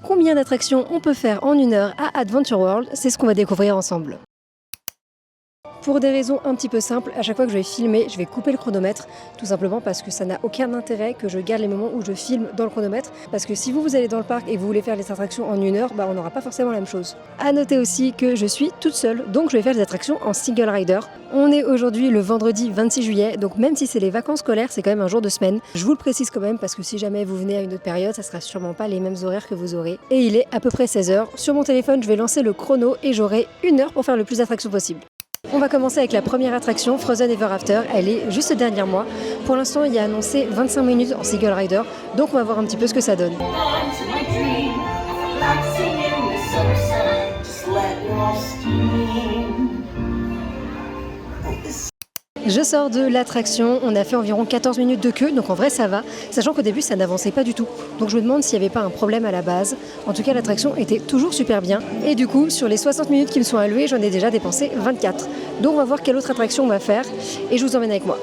Combien d'attractions on peut faire en 1 heure à Adventure World? C'est ce qu'on va découvrir ensemble. Pour des raisons un petit peu simples, à chaque fois que je vais filmer, je vais couper le chronomètre, tout simplement parce que ça n'a aucun intérêt que je garde les moments où je filme dans le chronomètre, parce que si vous allez dans le parc et vous voulez faire les attractions en 1 heure, on n'aura pas forcément la même chose. A noter aussi que je suis toute seule, donc je vais faire les attractions en single rider. On est aujourd'hui le vendredi 26 juillet, donc même si c'est les vacances scolaires, c'est quand même un jour de semaine. Je vous le précise quand même parce que si jamais vous venez à une autre période, ça sera sûrement pas les mêmes horaires que vous aurez. Et il est à peu près 16h. Sur mon téléphone, je vais lancer le chrono et j'aurai 1 heure pour faire le plus d'attractions possible. On va commencer avec la première attraction, Frozen Ever After. Elle est juste derrière moi. Pour l'instant, il y a annoncé 25 minutes en single rider, donc on va voir un petit peu ce que ça donne. Je sors de l'attraction, on a fait environ 14 minutes de queue, donc en vrai ça va, sachant qu'au début ça n'avançait pas du tout. Donc je me demande s'il n'y avait pas un problème à la base. En tout cas l'attraction était toujours super bien. Et du coup sur les 60 minutes qui me sont allouées, j'en ai déjà dépensé 24. Donc on va voir quelle autre attraction on va faire et je vous emmène avec moi.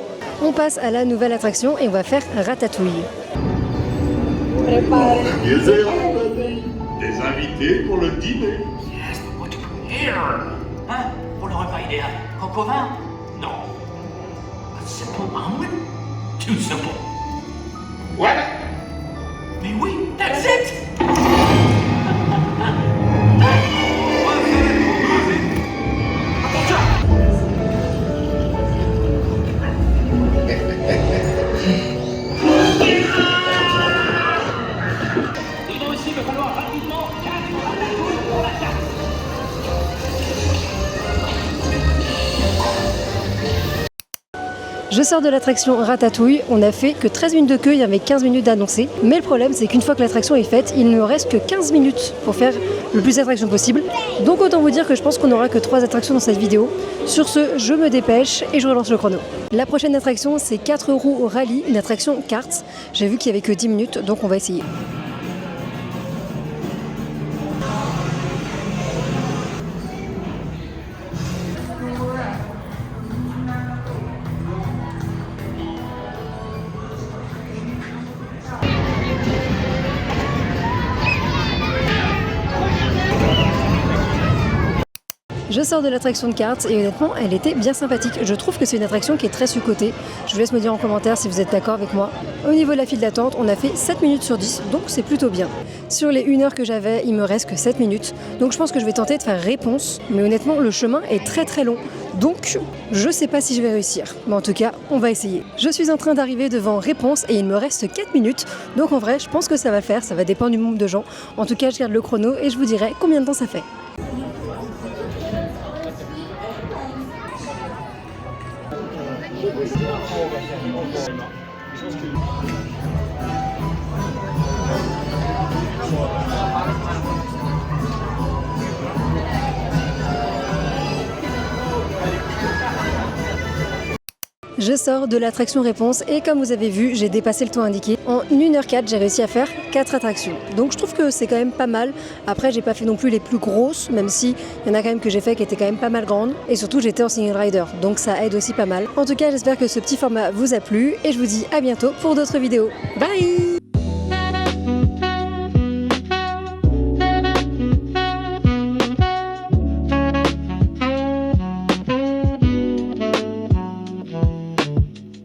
On passe à la nouvelle attraction et on va faire Ratatouille. Des invités pour le dîner. Yes, but what to prepare? Hein? Pour le repas idéal. Coq au vin? Non. A simple omelet? Too simple. What? Mais oui, that's it! Il va aussi me falloir rapidement 4 ratatouilles pour la table. Je sors de l'attraction Ratatouille, on a fait que 13 minutes de queue, il y avait 15 minutes d'annoncé. Mais le problème c'est qu'une fois que l'attraction est faite, il ne me reste que 15 minutes pour faire le plus d'attractions possible. Donc autant vous dire que je pense qu'on n'aura que 3 attractions dans cette vidéo. Sur ce, je me dépêche et je relance le chrono. La prochaine attraction c'est 4 roues au rallye, une attraction karts. J'ai vu qu'il n'y avait que 10 minutes, donc on va essayer. Je sors de l'attraction de cartes et honnêtement elle était bien sympathique. Je trouve que c'est une attraction qui est très sous-cotée. Je vous laisse me dire en commentaire si vous êtes d'accord avec moi. Au niveau de la file d'attente, on a fait 7 minutes sur 10, donc c'est plutôt bien. Sur les 1 heure que j'avais, il me reste que 7 minutes. Donc je pense que je vais tenter de faire réponse. Mais honnêtement, le chemin est très long. Donc je sais pas si je vais réussir. Mais en tout cas, on va essayer. Je suis en train d'arriver devant réponse et il me reste 4 minutes. Donc en vrai, je pense que ça va le faire. Ça va dépendre du nombre de gens. En tout cas, je garde le chrono et je vous dirai combien de temps ça fait. Je sors de l'attraction réponse et comme vous avez vu, j'ai dépassé le temps indiqué. En 1h04, j'ai réussi à faire 4 attractions. Donc je trouve que c'est quand même pas mal. Après, j'ai pas fait non plus les plus grosses, même si il y en a quand même que j'ai fait qui étaient quand même pas mal grandes. Et surtout, j'étais en single rider, donc ça aide aussi pas mal. En tout cas, j'espère que ce petit format vous a plu et je vous dis à bientôt pour d'autres vidéos. Bye!